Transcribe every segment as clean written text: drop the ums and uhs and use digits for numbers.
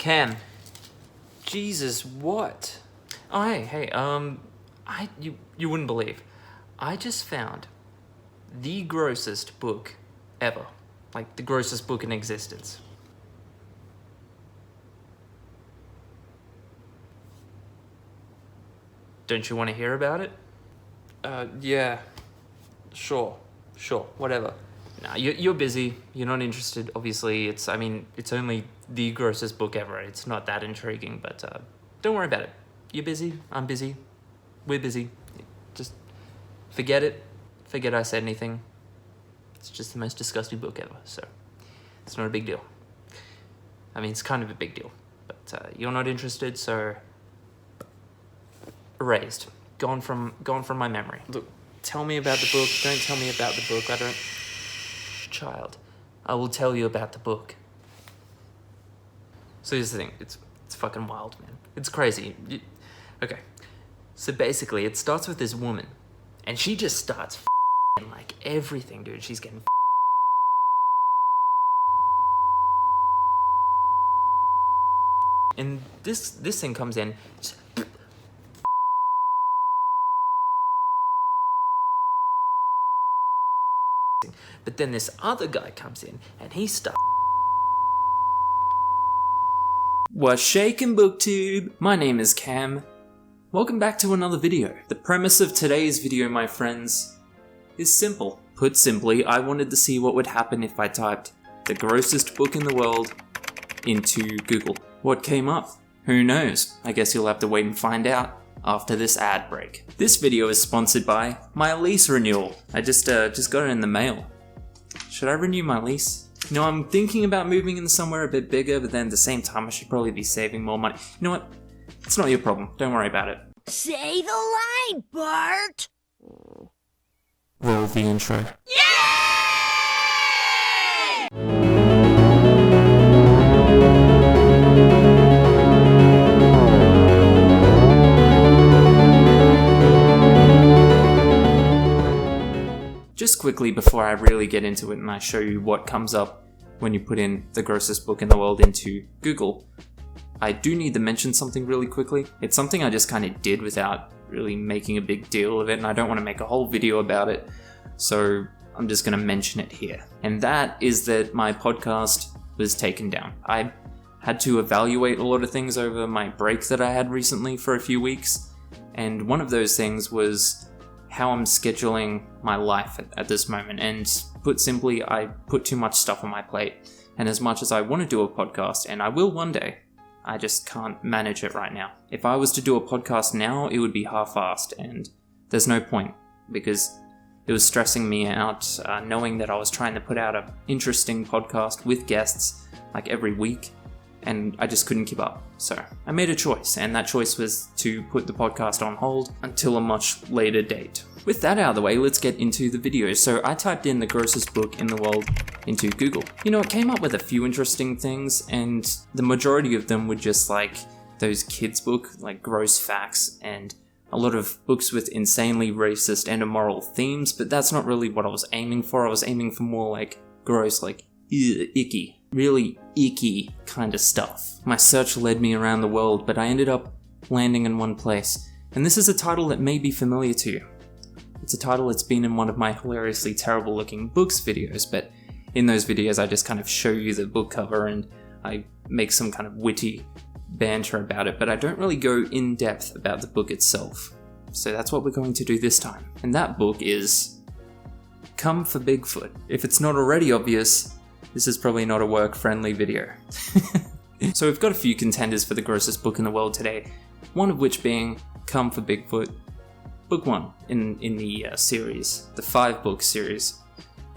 Cam. Jesus, what? Oh, hey, you wouldn't believe. I just found the grossest book ever. Like, the grossest book in existence. Don't you want to hear about it? Yeah. Sure, whatever. Nah, you're busy. You're not interested. Obviously, it's only the grossest book ever. It's not that intriguing, but don't worry about it. You're busy. I'm busy. We're busy. Just forget it. Forget I said anything. It's just the most disgusting book ever, so it's not a big deal. I mean, it's kind of a big deal, but you're not interested, so erased. Gone from my memory. Look, tell me about the book. Don't tell me about the book. Child, I will tell you about the book. So here's the thing. It's fucking wild, man. It's crazy. Okay. So basically, it starts with this woman, and she just starts like everything, dude. She's getting and this thing comes in. But then this other guy comes in and he starts. What's shaking, BookTube? My name is Cam. Welcome back to another video. The premise of today's video, my friends, is simple. Put simply, I wanted to see what would happen if I typed the grossest book in the world into Google. What came up? Who knows? I guess you'll have to wait and find out after this ad break. This video is sponsored by my lease renewal. I just got it in the mail. Should I renew my lease? You know, I'm thinking about moving in somewhere a bit bigger, but then at the same time I should probably be saving more money. You know what? It's not your problem. Don't worry about it. Say the line, Bart! Roll the intro. Yay! Just quickly before I really get into it and I show you what comes up when you put in the grossest book in the world into Google, I do need to mention something really quickly. It's something I just kind of did without really making a big deal of it, and I don't want to make a whole video about it, so I'm just going to mention it here. And that is that my podcast was taken down. I had to evaluate a lot of things over my break that I had recently for a few weeks, and one of those things was how I'm scheduling my life at this moment. And put simply, I put too much stuff on my plate. And as much as I want to do a podcast, and I will one day, I just can't manage it right now. If I was to do a podcast now, it would be half-assed, and there's no point, because it was stressing me out knowing that I was trying to put out an interesting podcast with guests like every week, and I just couldn't keep up. So I made a choice, and that choice was to put the podcast on hold until a much later date. With that out of the way, let's get into the video. So I typed in the grossest book in the world into Google. You know, it came up with a few interesting things, and the majority of them were just like those kids' book, like gross facts, and a lot of books with insanely racist and immoral themes, but that's not really what I was aiming for. I was aiming for more like gross, like icky. Really icky kind of stuff. My search led me around the world, but I ended up landing in one place. And this is a title that may be familiar to you. It's a title that's been in one of my hilariously terrible looking books videos, but in those videos I just kind of show you the book cover and I make some kind of witty banter about it, but I don't really go in depth about the book itself. So that's what we're going to do this time. And that book is Come for Bigfoot. If it's not already obvious, this is probably not a work-friendly video. So we've got a few contenders for the grossest book in the world today, one of which being Come for Bigfoot, book 1 in the series, the 5-book series,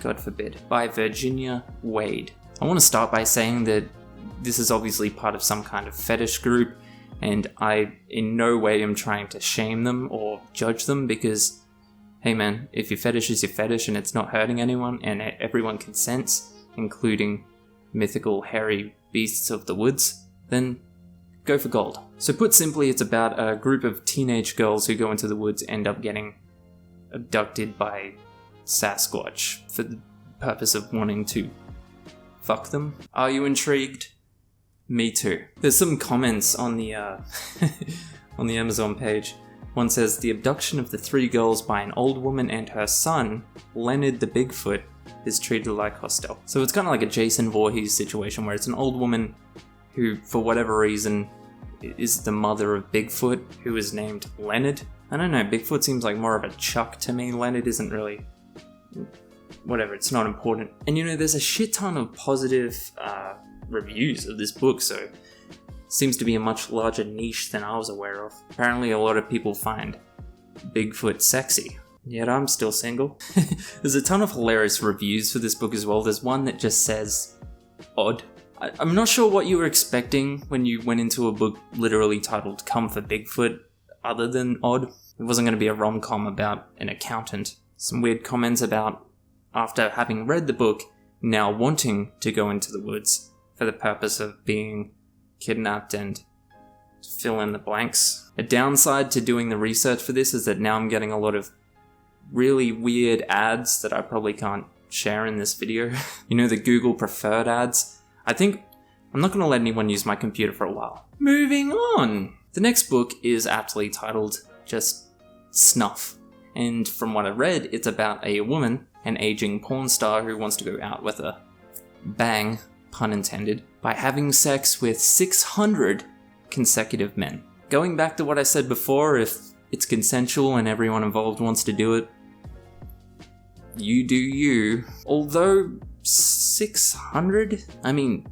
God forbid, by Virginia Wade. I want to start by saying that this is obviously part of some kind of fetish group, and I in no way am trying to shame them or judge them, because, hey man, if your fetish is your fetish and it's not hurting anyone and everyone consents, including mythical hairy beasts of the woods, then go for gold. So put simply, it's about a group of teenage girls who go into the woods, end up getting abducted by Sasquatch for the purpose of wanting to fuck them. Are you intrigued? Me too. There's some comments on the on the Amazon page. One says, the abduction of the 3 girls by an old woman and her son, Leonard the Bigfoot, is treated like hostile. So it's kind of like a Jason Voorhees situation where it's an old woman who, for whatever reason, is the mother of Bigfoot, who is named Leonard. I don't know, Bigfoot seems like more of a Chuck to me. Leonard isn't really... whatever, it's not important. And you know, there's a shit ton of positive reviews of this book, so seems to be a much larger niche than I was aware of. Apparently a lot of people find Bigfoot sexy, yet I'm still single. There's a ton of hilarious reviews for this book as well. There's one that just says, odd. I'm not sure what you were expecting when you went into a book literally titled Come for Bigfoot, other than odd. It wasn't going to be a rom-com about an accountant. Some weird comments about, after having read the book, now wanting to go into the woods for the purpose of being kidnapped and fill in the blanks. A downside to doing the research for this is that now I'm getting a lot of really weird ads that I probably can't share in this video. You know, the Google preferred ads? I think I'm not going to let anyone use my computer for a while. Moving on! The next book is aptly titled just Snuff. And from what I read, it's about a woman, an aging porn star who wants to go out with a bang, pun intended, by having sex with 600 consecutive men. Going back to what I said before, if it's consensual and everyone involved wants to do it, you do you. Although 600? I mean,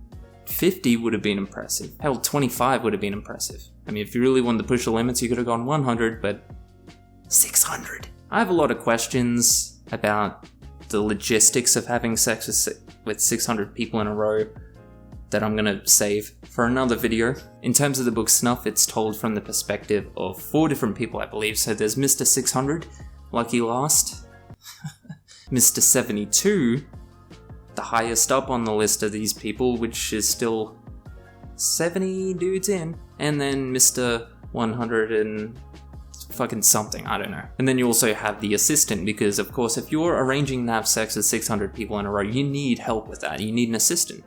50 would have been impressive. Hell, 25 would have been impressive. I mean, if you really wanted to push the limits, you could have gone 100, but 600. I have a lot of questions about the logistics of having sex with 600 people in a row that I'm gonna save for another video. In terms of the book Snuff, it's told from the perspective of 4 different people, I believe. So there's Mr. 600, lucky last, Mr. 72, the highest up on the list of these people, which is still 70 dudes in, and then Mr. 100 and fucking something, I don't know. And then you also have the assistant, because of course if you're arranging to have sex with 600 people in a row, you need help with that. You need an assistant.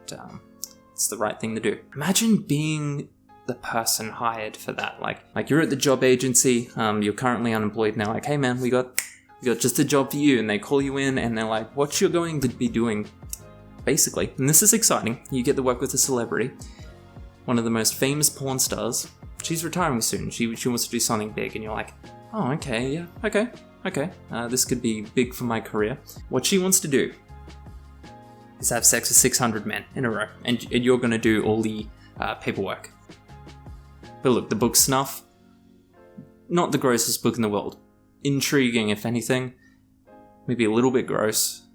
It's the right thing to do. Imagine being the person hired for that. Like you're at the job agency, you're currently unemployed now, like, hey man, we got just a job for you, and they call you in and they're like, what you're going to be doing, basically. And this is exciting. You get to work with a celebrity, one of the most famous porn stars. She's retiring soon. She wants to do something big, and you're like, oh, okay, yeah, okay. This could be big for my career. What she wants to do is have sex with 600 men in a row, and you're going to do all the paperwork. But look, the book Snuff, not the grossest book in the world. Intriguing, if anything. Maybe a little bit gross.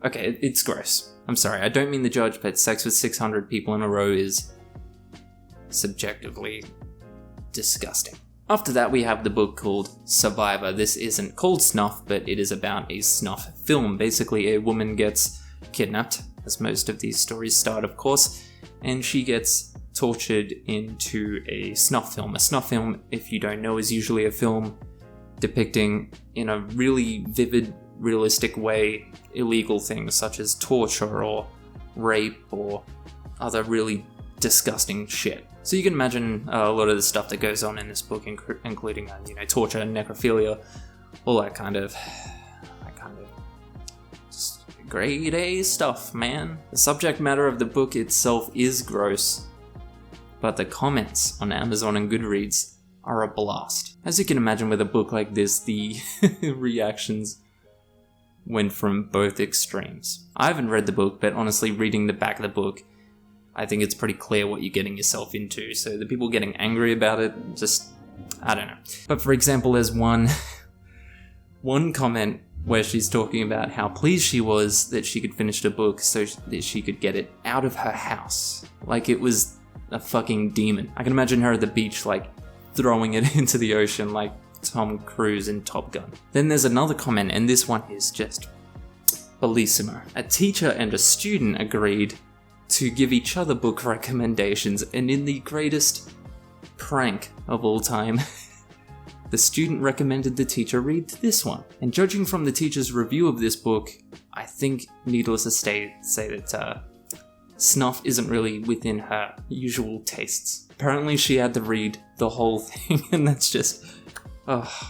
Okay, it's gross. I'm sorry, I don't mean to judge, but sex with 600 people in a row is subjectively disgusting. After that, we have the book called Survivor. This isn't called Snuff, but it is about a snuff film. Basically, a woman gets kidnapped, as most of these stories start, of course, and she gets tortured into a snuff film. A snuff film, if you don't know, is usually a film depicting, in a really vivid, realistic way, illegal things such as torture or rape or other really disgusting shit. So you can imagine a lot of the stuff that goes on in this book, including torture and necrophilia, all that kind of just grade A stuff, man. The subject matter of the book itself is gross, but the comments on Amazon and Goodreads are a blast. As you can imagine, with a book like this, the reactions went from both extremes. I haven't read the book, but honestly, reading the back of the book, I think it's pretty clear what you're getting yourself into. So the people getting angry about it, just, I don't know. But for example, there's one comment where she's talking about how pleased she was that she could finish the book so that she could get it out of her house. Like it was a fucking demon. I can imagine her at the beach, like, throwing it into the ocean like Tom Cruise in Top Gun. Then there's another comment, and this one is just bellissimo. A teacher and a student agreed to give each other book recommendations, and in the greatest prank of all time, the student recommended the teacher read this one. And judging from the teacher's review of this book, I think, needless to say that snuff isn't really within her usual tastes. Apparently she had to read the whole thing, and that's just...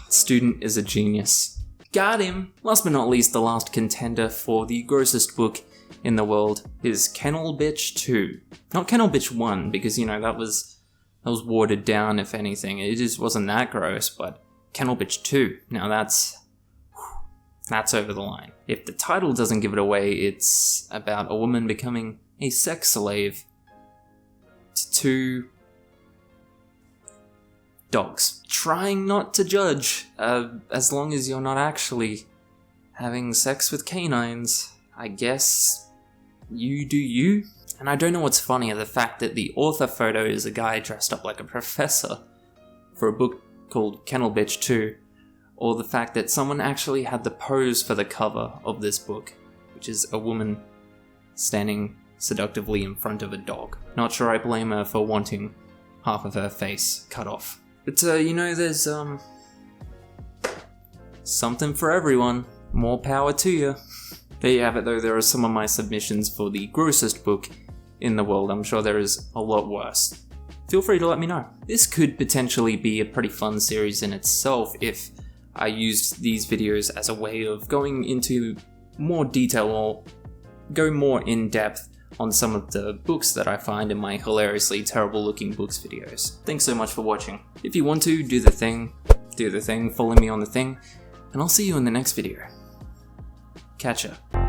student is a genius. Got him! Last but not least, the last contender for the grossest book in the world is Kennel Bitch 2. Not Kennel Bitch 1, because, you know, that was watered down, if anything. It just wasn't that gross, but Kennel Bitch 2. Now that's over the line. If the title doesn't give it away, it's about a woman becoming a sex slave to 2 dogs. Trying not to judge, as long as you're not actually having sex with canines. I guess you do you. And I don't know what's funnier, the fact that the author photo is a guy dressed up like a professor for a book called Kennel Bitch 2, or the fact that someone actually had the pose for the cover of this book, which is a woman standing seductively in front of a dog. Not sure I blame her for wanting half of her face cut off. But, you know, there's, something for everyone. More power to you. There you have it, though. There are some of my submissions for the grossest book in the world. I'm sure there is a lot worse. Feel free to let me know. This could potentially be a pretty fun series in itself if I used these videos as a way of going into more detail or go more in depth on some of the books that I find in my hilariously terrible looking books videos. Thanks so much for watching. If you want to, do the thing, follow me on the thing, and I'll see you in the next video. Catch ya.